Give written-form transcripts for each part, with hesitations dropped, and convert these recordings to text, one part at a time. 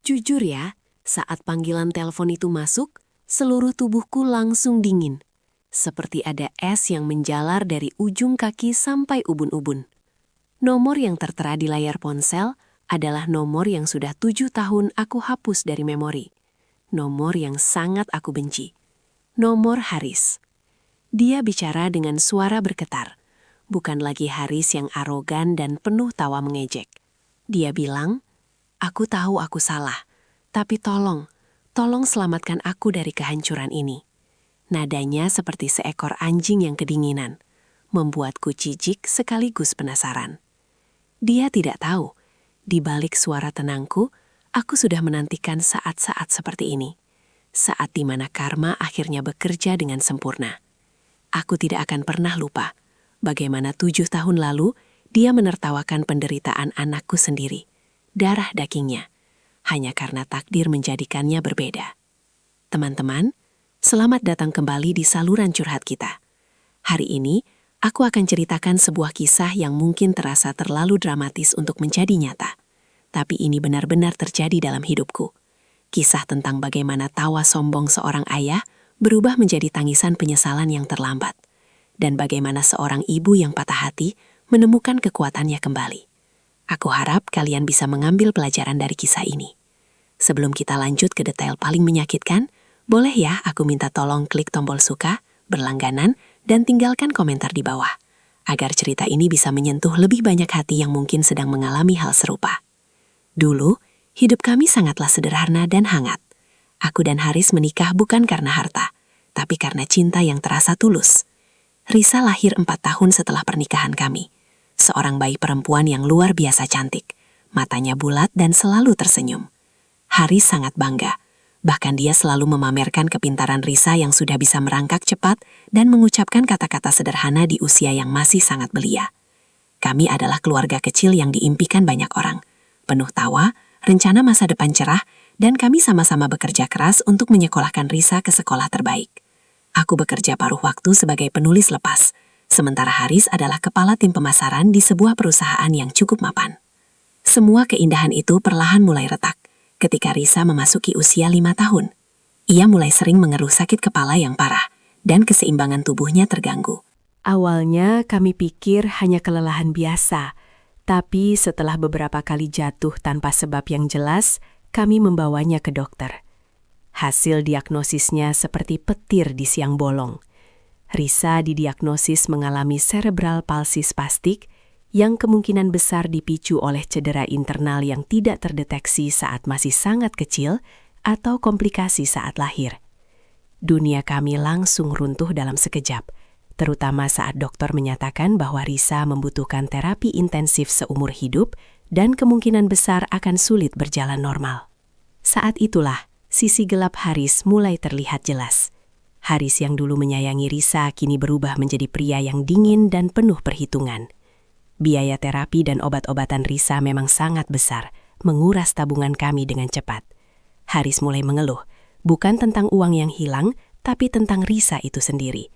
Jujur ya, saat panggilan telepon itu masuk, seluruh tubuhku langsung dingin. Seperti ada es yang menjalar dari ujung kaki sampai ubun-ubun. Nomor yang tertera di layar ponsel adalah nomor yang sudah 7 tahun aku hapus dari memori. Nomor yang sangat aku benci. Nomor Haris. Dia bicara dengan suara bergetar. Bukan lagi Haris yang arogan dan penuh tawa mengejek. Dia bilang, "Aku tahu aku salah, tapi tolong selamatkan aku dari kehancuran ini." Nadanya seperti seekor anjing yang kedinginan, membuatku jijik sekaligus penasaran. Dia tidak tahu, di balik suara tenangku, aku sudah menantikan saat-saat seperti ini. Saat di mana karma akhirnya bekerja dengan sempurna. Aku tidak akan pernah lupa bagaimana 7 tahun lalu dia menertawakan penderitaan anakku sendiri, darah dagingnya, hanya karena takdir menjadikannya berbeda. Teman-teman, selamat datang kembali di saluran curhat kita. Hari ini, aku akan ceritakan sebuah kisah yang mungkin terasa terlalu dramatis untuk menjadi nyata. Tapi ini benar-benar terjadi dalam hidupku. Kisah tentang bagaimana tawa sombong seorang ayah berubah menjadi tangisan penyesalan yang terlambat. Dan bagaimana seorang ibu yang patah hati menemukan kekuatannya kembali. Aku harap kalian bisa mengambil pelajaran dari kisah ini. Sebelum kita lanjut ke detail paling menyakitkan, boleh ya aku minta tolong klik tombol suka, berlangganan, dan tinggalkan komentar di bawah, agar cerita ini bisa menyentuh lebih banyak hati yang mungkin sedang mengalami hal serupa. Dulu, hidup kami sangatlah sederhana dan hangat. Aku dan Haris menikah bukan karena harta, tapi karena cinta yang terasa tulus. Risa lahir 4 tahun setelah pernikahan kami. Seorang bayi perempuan yang luar biasa cantik, matanya bulat dan selalu tersenyum. Haris sangat bangga. Bahkan dia selalu memamerkan kepintaran Risa yang sudah bisa merangkak cepat dan mengucapkan kata-kata sederhana di usia yang masih sangat belia. Kami adalah keluarga kecil yang diimpikan banyak orang. Penuh tawa, rencana masa depan cerah, dan kami sama-sama bekerja keras untuk menyekolahkan Risa ke sekolah terbaik. Aku bekerja paruh waktu sebagai penulis lepas, sementara Haris adalah kepala tim pemasaran di sebuah perusahaan yang cukup mapan. Semua keindahan itu perlahan mulai retak ketika Risa memasuki usia 5 tahun. Ia mulai sering mengeluh sakit kepala yang parah, dan keseimbangan tubuhnya terganggu. Awalnya kami pikir hanya kelelahan biasa, tapi setelah beberapa kali jatuh tanpa sebab yang jelas, kami membawanya ke dokter. Hasil diagnosisnya seperti petir di siang bolong. Risa didiagnosis mengalami cerebral palsy spastik yang kemungkinan besar dipicu oleh cedera internal yang tidak terdeteksi saat masih sangat kecil atau komplikasi saat lahir. Dunia kami langsung runtuh dalam sekejap, terutama saat dokter menyatakan bahwa Risa membutuhkan terapi intensif seumur hidup dan kemungkinan besar akan sulit berjalan normal. Saat itulah, sisi gelap Haris mulai terlihat jelas. Haris yang dulu menyayangi Risa kini berubah menjadi pria yang dingin dan penuh perhitungan. Biaya terapi dan obat-obatan Risa memang sangat besar, menguras tabungan kami dengan cepat. Haris mulai mengeluh, bukan tentang uang yang hilang, tapi tentang Risa itu sendiri.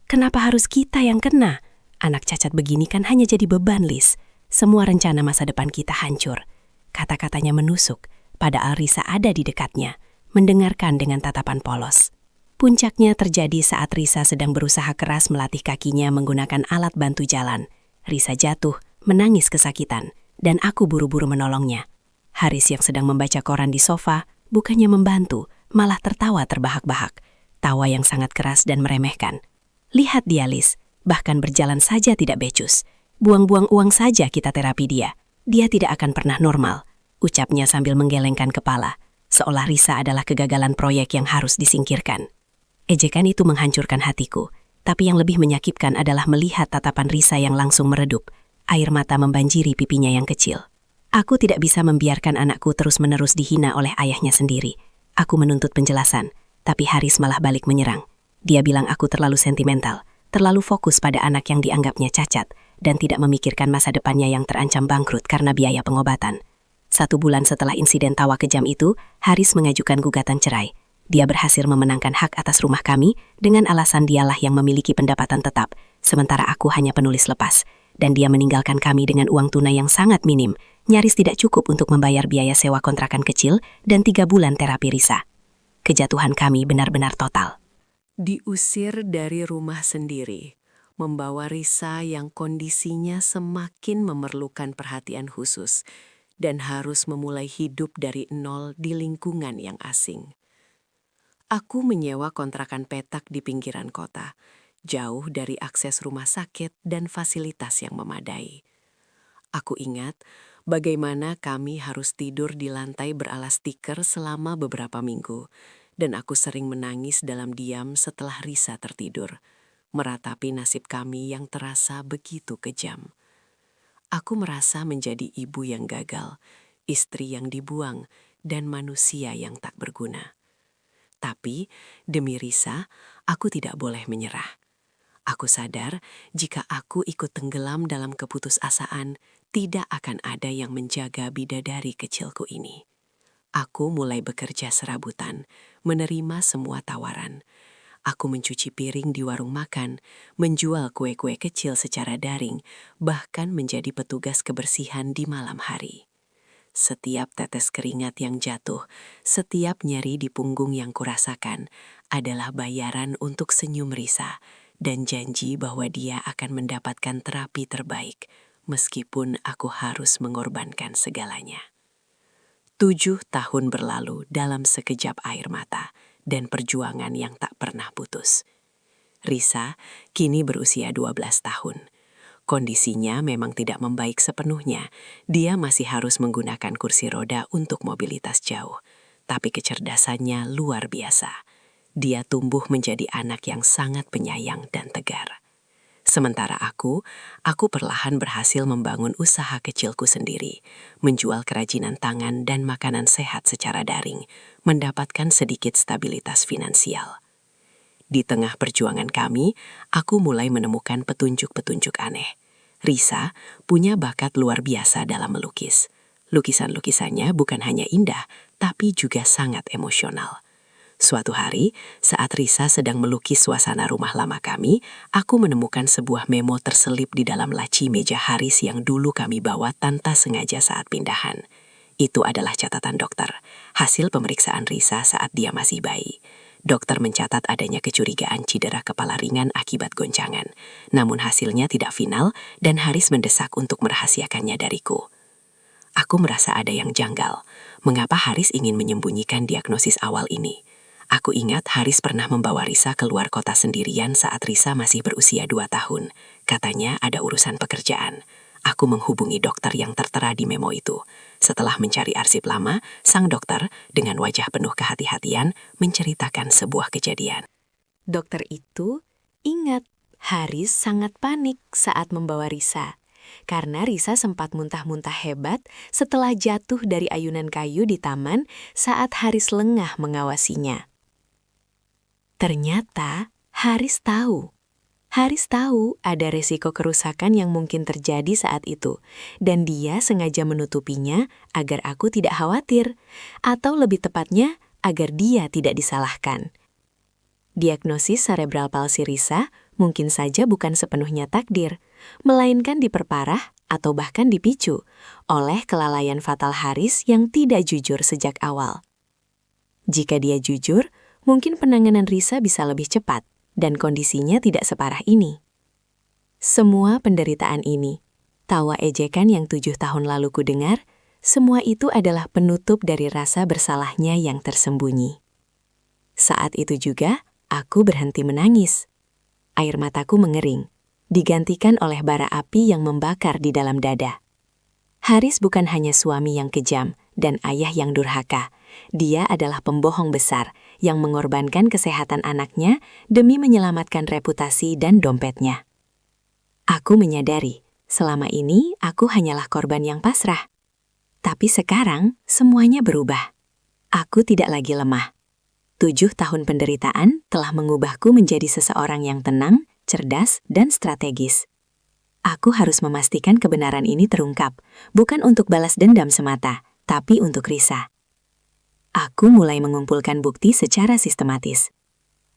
Kenapa harus kita yang kena? Anak cacat begini kan hanya jadi beban, Lis. Semua rencana masa depan kita hancur. Kata-katanya menusuk, padahal Risa ada di dekatnya, mendengarkan dengan tatapan polos. Puncaknya terjadi saat Risa sedang berusaha keras melatih kakinya menggunakan alat bantu jalan. Risa jatuh, menangis kesakitan, dan aku buru-buru menolongnya. Haris yang sedang membaca koran di sofa, bukannya membantu, malah tertawa terbahak-bahak. Tawa yang sangat keras dan meremehkan. Lihat dia, Lis, bahkan berjalan saja tidak becus. Buang-buang uang saja kita terapi dia. Dia tidak akan pernah normal, ucapnya sambil menggelengkan kepala, seolah Risa adalah kegagalan proyek yang harus disingkirkan. Ejekan itu menghancurkan hatiku. Tapi yang lebih menyakitkan adalah melihat tatapan Risa yang langsung meredup, air mata membanjiri pipinya yang kecil. Aku tidak bisa membiarkan anakku terus-menerus dihina oleh ayahnya sendiri. Aku menuntut penjelasan, tapi Haris malah balik menyerang. Dia bilang aku terlalu sentimental, terlalu fokus pada anak yang dianggapnya cacat, dan tidak memikirkan masa depannya yang terancam bangkrut karena biaya pengobatan. 1 bulan setelah insiden tawa kejam itu, Haris mengajukan gugatan cerai. Dia berhasil memenangkan hak atas rumah kami dengan alasan dialah yang memiliki pendapatan tetap, sementara aku hanya penulis lepas. dan dia meninggalkan kami dengan uang tunai yang sangat minim, nyaris tidak cukup untuk membayar biaya sewa kontrakan kecil dan 3 bulan terapi Risa. Kejatuhan kami benar-benar total. Diusir dari rumah sendiri, membawa Risa yang kondisinya semakin memerlukan perhatian khusus dan harus memulai hidup dari nol di lingkungan yang asing. Aku menyewa kontrakan petak di pinggiran kota, jauh dari akses rumah sakit dan fasilitas yang memadai. Aku ingat bagaimana kami harus tidur di lantai beralas tikar selama beberapa minggu, dan aku sering menangis dalam diam setelah Risa tertidur, meratapi nasib kami yang terasa begitu kejam. Aku merasa menjadi ibu yang gagal, istri yang dibuang, dan manusia yang tak berguna. Tapi, demi Risa, aku tidak boleh menyerah. Aku sadar jika aku ikut tenggelam dalam keputusasaan, tidak akan ada yang menjaga bidadari kecilku ini. Aku mulai bekerja serabutan, menerima semua tawaran. Aku mencuci piring di warung makan, menjual kue-kue kecil secara daring, bahkan menjadi petugas kebersihan di malam hari. Setiap tetes keringat yang jatuh, setiap nyeri di punggung yang kurasakan adalah bayaran untuk senyum Risa dan janji bahwa dia akan mendapatkan terapi terbaik, meskipun aku harus mengorbankan segalanya. 7 tahun berlalu dalam sekejap air mata dan perjuangan yang tak pernah putus. Risa kini berusia 12 tahun. Kondisinya memang tidak membaik sepenuhnya. Dia masih harus menggunakan kursi roda untuk mobilitas jauh. Tapi kecerdasannya luar biasa. Dia tumbuh menjadi anak yang sangat penyayang dan tegar. Sementara aku perlahan berhasil membangun usaha kecilku sendiri, menjual kerajinan tangan dan makanan sehat secara daring, mendapatkan sedikit stabilitas finansial. Di tengah perjuangan kami, aku mulai menemukan petunjuk-petunjuk aneh. Risa punya bakat luar biasa dalam melukis. Lukisan-lukisannya bukan hanya indah, tapi juga sangat emosional. Suatu hari, saat Risa sedang melukis suasana rumah lama kami, aku menemukan sebuah memo terselip di dalam laci meja Haris yang dulu kami bawa tanpa sengaja saat pindahan. Itu adalah catatan dokter, hasil pemeriksaan Risa saat dia masih bayi. Dokter mencatat adanya kecurigaan cedera kepala ringan akibat goncangan. Namun hasilnya tidak final dan Haris mendesak untuk merahasiakannya dariku. Aku merasa ada yang janggal. Mengapa Haris ingin menyembunyikan diagnosis awal ini? Aku ingat Haris pernah membawa Risa keluar kota sendirian saat Risa masih berusia 2 tahun. Katanya ada urusan pekerjaan. Aku menghubungi dokter yang tertera di memo itu. Setelah mencari arsip lama, sang dokter dengan wajah penuh kehati-hatian menceritakan sebuah kejadian. Dokter itu ingat Haris sangat panik saat membawa Risa. Karena Risa sempat muntah-muntah hebat setelah jatuh dari ayunan kayu di taman saat Haris lengah mengawasinya. Ternyata Haris tahu ada resiko kerusakan yang mungkin terjadi saat itu, dan dia sengaja menutupinya agar aku tidak khawatir, atau lebih tepatnya agar dia tidak disalahkan. Diagnosis cerebral palsy Risa mungkin saja bukan sepenuhnya takdir, melainkan diperparah atau bahkan dipicu oleh kelalaian fatal Haris yang tidak jujur sejak awal. Jika dia jujur, mungkin penanganan Risa bisa lebih cepat dan kondisinya tidak separah ini. Semua penderitaan ini, tawa ejekan yang 7 tahun lalu ku dengar, semua itu adalah penutup dari rasa bersalahnya yang tersembunyi. Saat itu juga, aku berhenti menangis. Air mataku mengering, digantikan oleh bara api yang membakar di dalam dada. Haris bukan hanya suami yang kejam dan ayah yang durhaka. Dia adalah pembohong besar yang mengorbankan kesehatan anaknya demi menyelamatkan reputasi dan dompetnya. Aku menyadari, selama ini aku hanyalah korban yang pasrah. Tapi sekarang, semuanya berubah. Aku tidak lagi lemah. 7 tahun penderitaan telah mengubahku menjadi seseorang yang tenang, cerdas, dan strategis. Aku harus memastikan kebenaran ini terungkap, bukan untuk balas dendam semata, tapi untuk Risa. Aku mulai mengumpulkan bukti secara sistematis.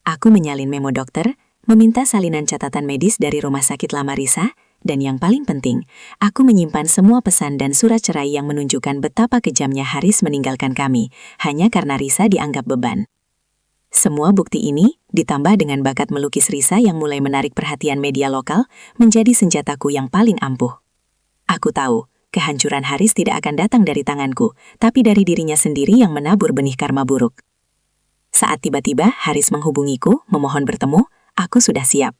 Aku menyalin memo dokter, meminta salinan catatan medis dari rumah sakit lama Risa, Dan yang paling penting, aku menyimpan semua pesan dan surat cerai yang menunjukkan betapa kejamnya Haris meninggalkan kami, hanya karena Risa dianggap beban. Semua bukti ini, ditambah dengan bakat melukis Risa yang mulai menarik perhatian media lokal, menjadi senjataku yang paling ampuh. Aku tahu, kehancuran Haris tidak akan datang dari tanganku, tapi dari dirinya sendiri yang menabur benih karma buruk. Saat tiba-tiba Haris menghubungiku, memohon bertemu, aku sudah siap.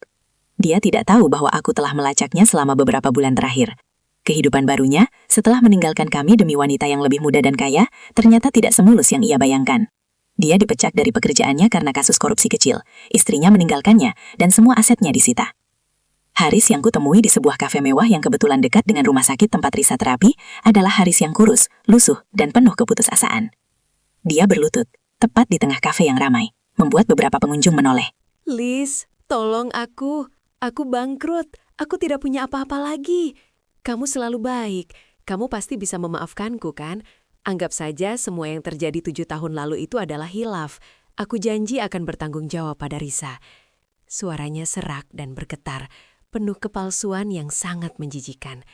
Dia tidak tahu bahwa aku telah melacaknya selama beberapa bulan terakhir. Kehidupan barunya, setelah meninggalkan kami demi wanita yang lebih muda dan kaya, ternyata tidak semulus yang ia bayangkan. Dia dipecat dari pekerjaannya karena kasus korupsi kecil, istrinya meninggalkannya, dan semua asetnya disita. Haris yang kutemui di sebuah kafe mewah yang kebetulan dekat dengan rumah sakit tempat Risa terapi adalah Haris yang kurus, lusuh, dan penuh keputusasaan. Dia berlutut, tepat di tengah kafe yang ramai, membuat beberapa pengunjung menoleh. Liz, tolong aku. Aku bangkrut. Aku tidak punya apa-apa lagi. Kamu selalu baik. Kamu pasti bisa memaafkanku, kan? Anggap saja semua yang terjadi 7 tahun lalu itu adalah hilaf. Aku janji akan bertanggung jawab pada Risa. Suaranya serak dan bergetar, penuh kepalsuan yang sangat menjijikan.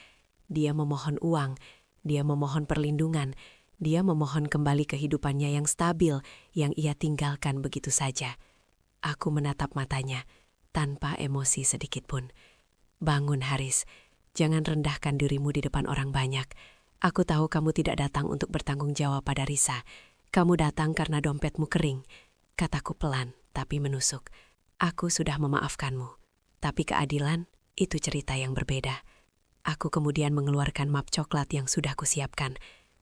Dia memohon uang, dia memohon perlindungan, dia memohon kembali kehidupannya yang stabil, yang ia tinggalkan begitu saja. Aku menatap matanya, tanpa emosi sedikitpun. Bangun, Haris. Jangan rendahkan dirimu di depan orang banyak. Aku tahu kamu tidak datang untuk bertanggung jawab pada Risa. Kamu datang karena dompetmu kering. Kataku pelan, tapi menusuk. Aku sudah memaafkanmu. Tapi keadilan, itu cerita yang berbeda. Aku kemudian mengeluarkan map coklat yang sudah kusiapkan.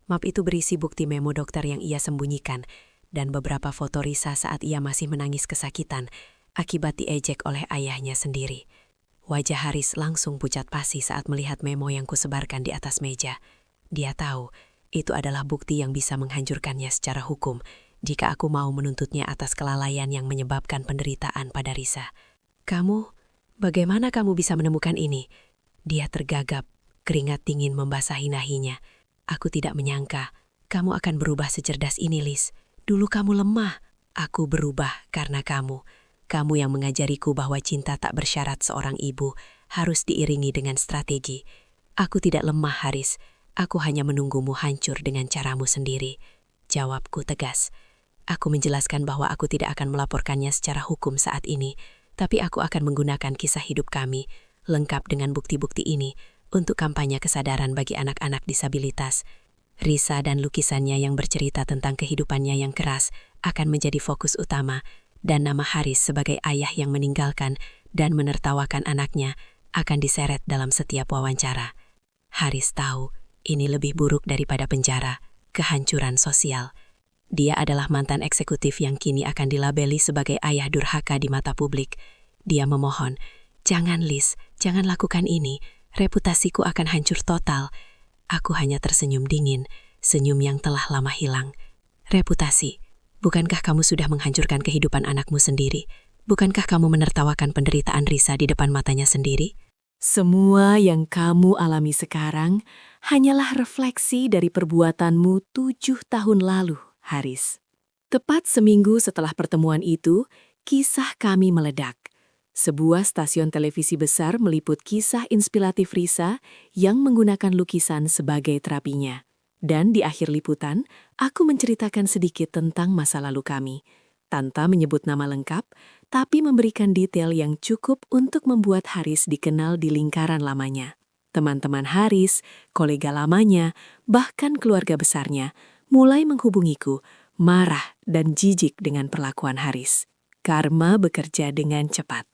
Map itu berisi bukti memo dokter yang ia sembunyikan, dan beberapa foto Risa saat ia masih menangis kesakitan, akibat diejek oleh ayahnya sendiri. Wajah Haris langsung pucat pasi saat melihat memo yang kusebarkan di atas meja. Dia tahu, itu adalah bukti yang bisa menghancurkannya secara hukum jika aku mau menuntutnya atas kelalaian yang menyebabkan penderitaan pada Risa. Kamu, bagaimana kamu bisa menemukan ini? Dia tergagap, keringat dingin membasahi nahinya. Aku tidak menyangka, kamu akan berubah secerdas ini, Liz. Dulu kamu lemah, aku berubah karena kamu. Kamu yang mengajariku bahwa cinta tak bersyarat seorang ibu harus diiringi dengan strategi. Aku tidak lemah, Haris. Aku hanya menunggumu hancur dengan caramu sendiri. Jawabku tegas. Aku menjelaskan bahwa aku tidak akan melaporkannya secara hukum saat ini, tapi aku akan menggunakan kisah hidup kami, lengkap dengan bukti-bukti ini, untuk kampanye kesadaran bagi anak-anak disabilitas. Risa dan lukisannya yang bercerita tentang kehidupannya yang keras akan menjadi fokus utama, dan nama Haris sebagai ayah yang meninggalkan dan menertawakan anaknya akan diseret dalam setiap wawancara. Haris tahu ini lebih buruk daripada penjara, kehancuran sosial. Dia adalah mantan eksekutif yang kini akan dilabeli sebagai ayah durhaka di mata publik. Dia memohon, "Jangan, Liz, jangan lakukan ini. Reputasiku akan hancur total." Aku hanya tersenyum dingin, senyum yang telah lama hilang. Reputasi. Bukankah kamu sudah menghancurkan kehidupan anakmu sendiri? Bukankah kamu menertawakan penderitaan Risa di depan matanya sendiri? Semua yang kamu alami sekarang hanyalah refleksi dari perbuatanmu 7 tahun lalu, Haris. Tepat seminggu setelah pertemuan itu, kisah kami meledak. Sebuah stasiun televisi besar meliput kisah inspiratif Risa yang menggunakan lukisan sebagai terapinya. Dan di akhir liputan, aku menceritakan sedikit tentang masa lalu kami, tanpa menyebut nama lengkap, tapi memberikan detail yang cukup untuk membuat Haris dikenal di lingkaran lamanya. Teman-teman Haris, kolega lamanya, bahkan keluarga besarnya, mulai menghubungiku, marah dan jijik dengan perlakuan Haris. Karma bekerja dengan cepat.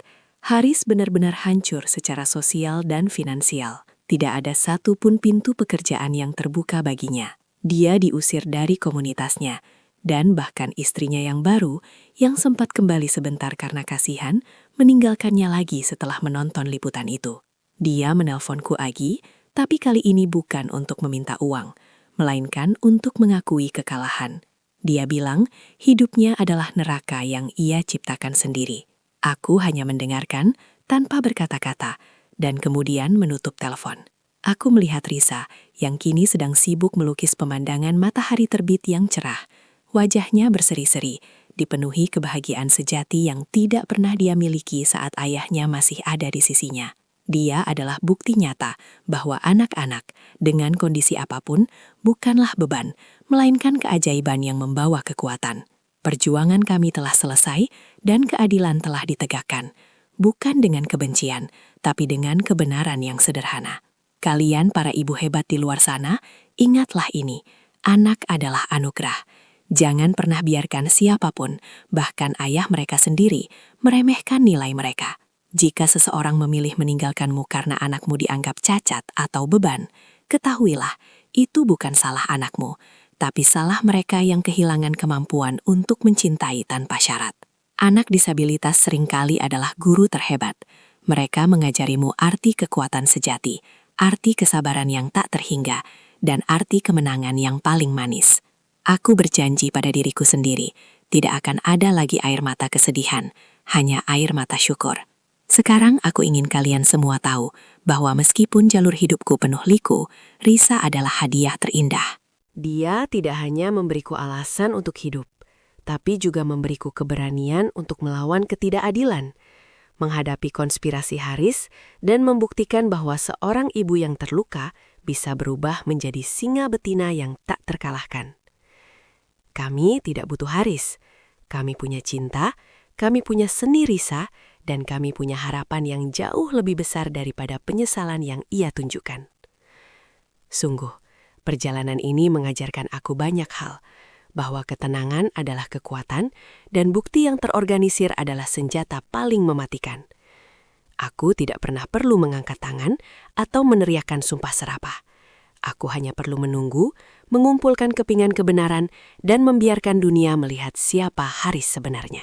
Haris benar-benar hancur secara sosial dan finansial. Tidak ada satupun pintu pekerjaan yang terbuka baginya. Dia diusir dari komunitasnya, dan bahkan istrinya yang baru, yang sempat kembali sebentar karena kasihan, meninggalkannya lagi setelah menonton liputan itu. Dia menelponku Agi, tapi kali ini bukan untuk meminta uang, melainkan untuk mengakui kekalahan. Dia bilang hidupnya adalah neraka yang ia ciptakan sendiri. Aku hanya mendengarkan tanpa berkata-kata, dan kemudian menutup telepon. Aku melihat Risa yang kini sedang sibuk melukis pemandangan matahari terbit yang cerah. Wajahnya berseri-seri, dipenuhi kebahagiaan sejati yang tidak pernah dia miliki saat ayahnya masih ada di sisinya. Dia adalah bukti nyata bahwa anak-anak, dengan kondisi apapun, bukanlah beban, melainkan keajaiban yang membawa kekuatan. Perjuangan kami telah selesai dan keadilan telah ditegakkan. Bukan dengan kebencian, tapi dengan kebenaran yang sederhana. Kalian para ibu hebat di luar sana, ingatlah ini, anak adalah anugerah. Jangan pernah biarkan siapapun, bahkan ayah mereka sendiri, meremehkan nilai mereka. Jika seseorang memilih meninggalkanmu karena anakmu dianggap cacat atau beban, ketahuilah, itu bukan salah anakmu, tapi salah mereka yang kehilangan kemampuan untuk mencintai tanpa syarat. Anak disabilitas seringkali adalah guru terhebat. Mereka mengajarimu arti kekuatan sejati, arti kesabaran yang tak terhingga, dan arti kemenangan yang paling manis. Aku berjanji pada diriku sendiri, tidak akan ada lagi air mata kesedihan, hanya air mata syukur. Sekarang aku ingin kalian semua tahu bahwa meskipun jalur hidupku penuh liku, Risa adalah hadiah terindah. Dia tidak hanya memberiku alasan untuk hidup, tapi juga memberiku keberanian untuk melawan ketidakadilan, menghadapi konspirasi Haris, dan membuktikan bahwa seorang ibu yang terluka bisa berubah menjadi singa betina yang tak terkalahkan. Kami tidak butuh Haris. Kami punya cinta, kami punya seni Risa, dan kami punya harapan yang jauh lebih besar daripada penyesalan yang ia tunjukkan. Sungguh, perjalanan ini mengajarkan aku banyak hal, bahwa ketenangan adalah kekuatan dan bukti yang terorganisir adalah senjata paling mematikan. Aku tidak pernah perlu mengangkat tangan atau meneriakkan sumpah serapah. Aku hanya perlu menunggu, mengumpulkan kepingan kebenaran, dan membiarkan dunia melihat siapa Haris sebenarnya.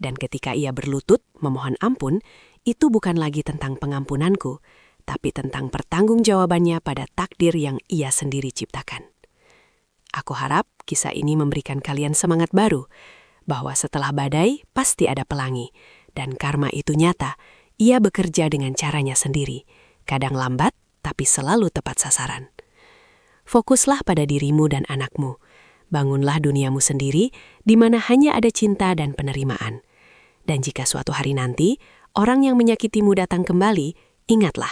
Dan ketika ia berlutut memohon ampun, itu bukan lagi tentang pengampunanku, tapi tentang pertanggungjawabannya pada takdir yang ia sendiri ciptakan. Aku harap kisah ini memberikan kalian semangat baru, bahwa setelah badai pasti ada pelangi, dan karma itu nyata, ia bekerja dengan caranya sendiri, kadang lambat, tapi selalu tepat sasaran. Fokuslah pada dirimu dan anakmu. Bangunlah duniamu sendiri, di mana hanya ada cinta dan penerimaan. Dan jika suatu hari nanti, orang yang menyakitimu datang kembali, ingatlah,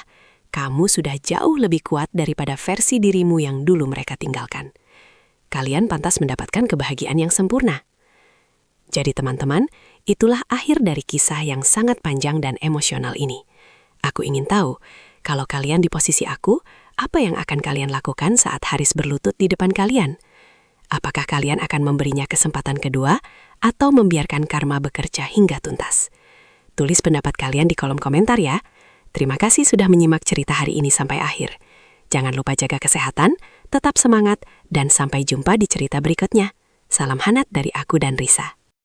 kamu sudah jauh lebih kuat daripada versi dirimu yang dulu mereka tinggalkan. Kalian pantas mendapatkan kebahagiaan yang sempurna. Jadi teman-teman, itulah akhir dari kisah yang sangat panjang dan emosional ini. Aku ingin tahu, kalau kalian di posisi aku, apa yang akan kalian lakukan saat Haris berlutut di depan kalian? Apakah kalian akan memberinya kesempatan kedua atau membiarkan karma bekerja hingga tuntas? Tulis pendapat kalian di kolom komentar ya. Terima kasih sudah menyimak cerita hari ini sampai akhir. Jangan lupa jaga kesehatan, tetap semangat, dan sampai jumpa di cerita berikutnya. Salam hangat dari aku dan Risa.